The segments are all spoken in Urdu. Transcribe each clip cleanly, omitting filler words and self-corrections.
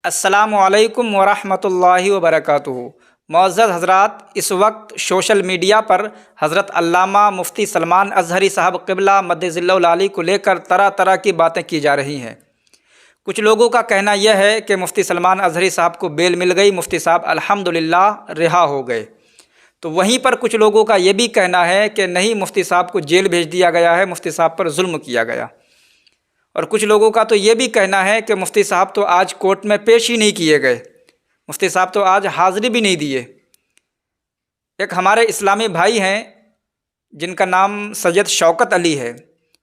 السلام علیکم ورحمۃ اللہ وبرکاتہ۔ معزز حضرات، اس وقت سوشل میڈیا پر حضرت علامہ مفتی سلمان ازہری صاحب قبلہ مدظ اللہ العالی کو لے کر طرح طرح کی باتیں کی جا رہی ہیں۔ کچھ لوگوں کا کہنا یہ ہے کہ مفتی سلمان ازہری صاحب کو بیل مل گئی، مفتی صاحب الحمدللہ رہا ہو گئے۔ تو وہیں پر کچھ لوگوں کا یہ بھی کہنا ہے کہ نہیں، مفتی صاحب کو جیل بھیج دیا گیا ہے، مفتی صاحب پر ظلم کیا گیا۔ اور کچھ لوگوں کا تو یہ بھی کہنا ہے کہ مفتی صاحب تو آج کورٹ میں پیش ہی نہیں کیے گئے، مفتی صاحب تو آج حاضری بھی نہیں دیے۔ ایک ہمارے اسلامی بھائی ہیں جن کا نام سید شوکت علی ہے،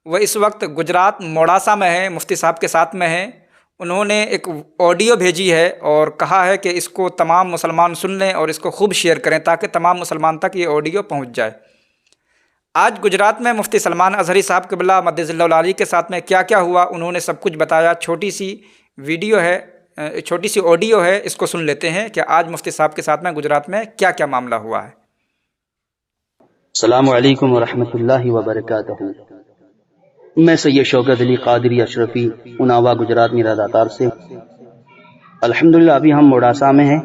وہ اس وقت گجرات موڑاسا میں ہیں، مفتی صاحب کے ساتھ میں ہیں۔ انہوں نے ایک آڈیو بھیجی ہے اور کہا ہے کہ اس کو تمام مسلمان سن لیں اور اس کو خوب شیئر کریں تاکہ تمام مسلمان تک یہ آڈیو پہنچ جائے۔ آج گجرات میں مفتی سلمان ازہری صاحب قبلہ مدظ اللہ العالی کے ساتھ میں کیا کیا ہوا، انہوں نے سب کچھ بتایا۔ چھوٹی سی ویڈیو ہے، چھوٹی سی آڈیو ہے، اس کو سن لیتے ہیں کہ آج مفتی صاحب کے ساتھ میں گجرات میں کیا کیا معاملہ ہوا ہے۔ السلام علیکم ورحمۃ اللہ وبرکاتہ۔ میں سید شوکت علی قادری اشرفی اناوا گجرات میرا داتار سے الحمدللہ ابھی ہم موڑاسا میں ہیں۔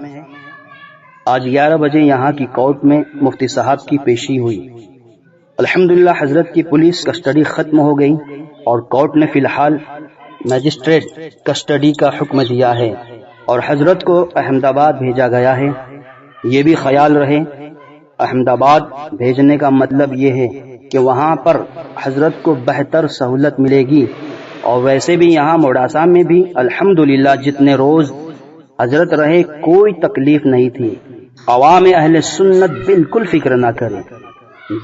آج 11 بجے یہاں کی کورٹ میں مفتی صاحب کی پیشی ہوئی۔ الحمدللہ حضرت کی پولیس کسٹڈی ختم ہو گئی اور کورٹ نے فی الحال میجسٹریٹ کسٹڈی کا حکم دیا ہے اور حضرت کو احمد آباد بھیجا گیا ہے۔ یہ بھی خیال رہے، احمد آباد بھیجنے کا مطلب یہ ہے کہ وہاں پر حضرت کو بہتر سہولت ملے گی، اور ویسے بھی یہاں موڑاسا میں بھی الحمدللہ جتنے روز حضرت رہے کوئی تکلیف نہیں تھی۔ عوام اہل سنت بالکل فکر نہ کرے،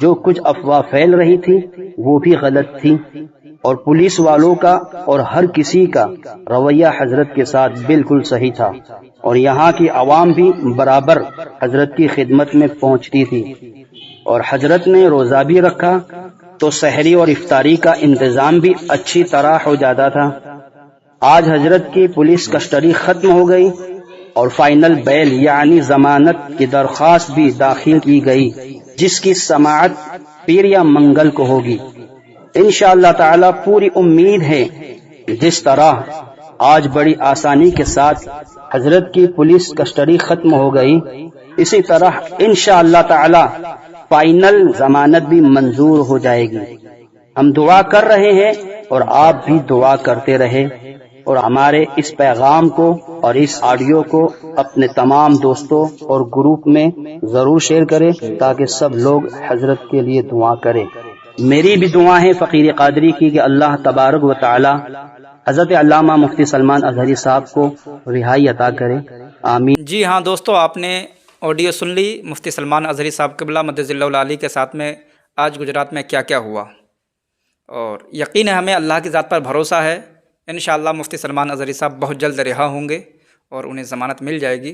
جو کچھ افواہ پھیل رہی تھی وہ بھی غلط تھی، اور پولیس والوں کا اور ہر کسی کا رویہ حضرت کے ساتھ بالکل صحیح تھا، اور یہاں کی عوام بھی برابر حضرت کی خدمت میں پہنچتی تھی، اور حضرت نے روزہ بھی رکھا تو سحری اور افطاری کا انتظام بھی اچھی طرح ہو جاتا تھا۔ آج حضرت کی پولیس کسٹڈی ختم ہو گئی اور فائنل بیل یعنی ضمانت کی درخواست بھی داخل کی گئی، جس کی سماعت پیر یا منگل کو ہوگی۔ انشاءاللہ تعالی پوری امید ہے جس طرح آج بڑی آسانی کے ساتھ حضرت کی پولیس کسٹڈی ختم ہو گئی، اسی طرح انشاءاللہ تعالی فائنل ضمانت بھی منظور ہو جائے گی۔ ہم دعا کر رہے ہیں اور آپ بھی دعا کرتے رہے، اور ہمارے اس پیغام کو اور اس آڈیو کو اپنے تمام دوستوں اور گروپ میں ضرور شیئر کریں تاکہ سب لوگ حضرت کے لیے دعا کریں۔ میری بھی دعا ہے فقیر قادری کی کہ اللہ تبارک و تعالی حضرت علامہ مفتی سلمان ازہری صاحب کو رہائی عطا کرے، آمین۔ جی ہاں دوستو، آپ نے آڈیو سن لی مفتی سلمان ازہری صاحب قبلہ مدظ اللہ العالی کے ساتھ میں آج گجرات میں کیا کیا ہوا، اور یقین ہے ہمیں اللہ کی ذات پر بھروسہ ہے، انشاءاللہ مفتی سلمان ازہری صاحب بہت جلد رہا ہوں گے اور انہیں ضمانت مل جائے گی۔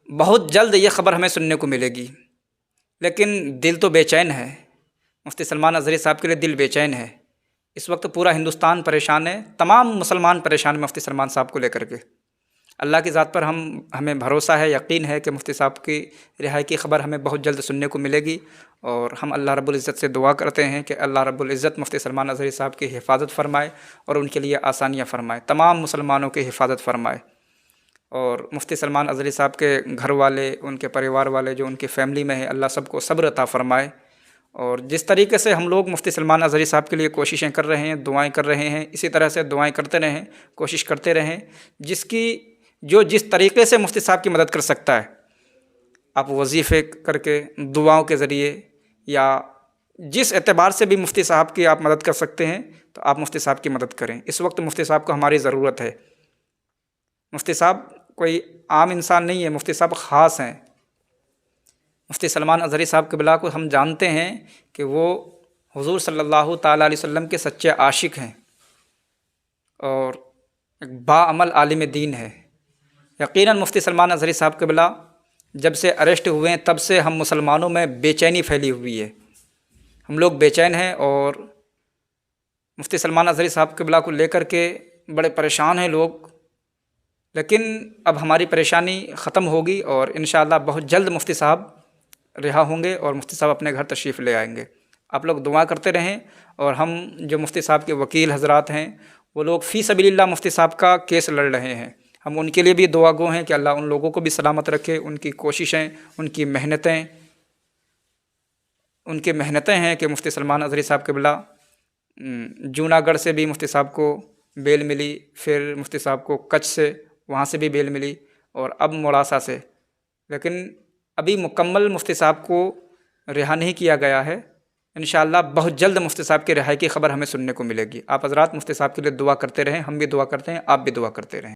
بہت جلد یہ خبر ہمیں سننے کو ملے گی، لیکن دل تو بے چین ہے۔ مفتی سلمان ازہری صاحب کے لیے دل بے چین ہے۔ اس وقت پورا ہندوستان پریشان ہے، تمام مسلمان پریشان ہیں مفتی سلمان صاحب کو لے کر کے۔ اللہ کی ذات پر ہمیں بھروسہ ہے، یقین ہے کہ مفتی صاحب کی رہائی کی خبر ہمیں بہت جلد سننے کو ملے گی، اور ہم اللہ رب العزت سے دعا کرتے ہیں کہ اللہ رب العزت مفتی سلمان ازہری صاحب کی حفاظت فرمائے اور ان کے لیے آسانیاں فرمائے، تمام مسلمانوں کی حفاظت فرمائے، اور مفتی سلمان ازہری صاحب کے گھر والے، ان کے پریوار والے جو ان کی فیملی میں ہے، اللہ سب کو صبر عطا فرمائے۔ اور جس طریقے سے ہم لوگ مفتی سلمان ازہری صاحب کے لیے کوششیں کر رہے ہیں، دعائیں کر رہے ہیں، اسی طرح سے دعائیں کرتے رہیں، کوشش کرتے رہیں۔ جس طریقے سے مفتی صاحب کی مدد کر سکتا ہے، آپ وظیفے کر کے، دعاؤں کے ذریعے، یا جس اعتبار سے بھی مفتی صاحب کی آپ مدد کر سکتے ہیں تو آپ مفتی صاحب کی مدد کریں۔ اس وقت مفتی صاحب کو ہماری ضرورت ہے۔ مفتی صاحب کوئی عام انسان نہیں ہے، مفتی صاحب خاص ہیں۔ مفتی سلمان ازہری صاحب قبلہ کو ہم جانتے ہیں کہ وہ حضور صلی اللہ تعالیٰ علیہ وسلم کے سچے عاشق ہیں اور ایک باعمل عالم دین ہے۔ یقیناً مفتی سلمان ازہری صاحب قبلہ جب سے اریسٹ ہوئے ہیں تب سے ہم مسلمانوں میں بے چینی پھیلی ہوئی ہے، ہم لوگ بے چین ہیں، اور مفتی سلمان ازہری صاحب قبلہ کو لے کر کے بڑے پریشان ہیں لوگ، لیکن اب ہماری پریشانی ختم ہوگی اور انشاءاللہ بہت جلد مفتی صاحب رہا ہوں گے اور مفتی صاحب اپنے گھر تشریف لے آئیں گے۔ آپ لوگ دعا کرتے رہیں، اور ہم جو مفتی صاحب کے وکیل حضرات ہیں وہ لوگ فی سبیل اللہ مفتی صاحب کا کیس لڑ رہے ہیں، ہم ان کے لیے بھی دعا گو ہیں کہ اللہ ان لوگوں کو بھی سلامت رکھے، ان کی کوششیں، ان کی محنتیں ہیں کہ مفتی سلمان اظہری صاحب قبلہ جوناگڑھ سے بھی مفتی صاحب کو بیل ملی، پھر مفتی صاحب کو کچھ سے وہاں سے بھی بیل ملی، اور اب موڑاسا سے، لیکن ابھی مکمل مفتی صاحب کو رہا نہیں کیا گیا ہے۔ انشاءاللہ بہت جلد مفتی صاحب کی رہائی کی خبر ہمیں سننے کو ملے گی۔ آپ حضرات مفتی صاحب کے لیے دعا کرتے رہیں، ہم بھی دعا کرتے ہیں، آپ بھی دعا کرتے رہیں۔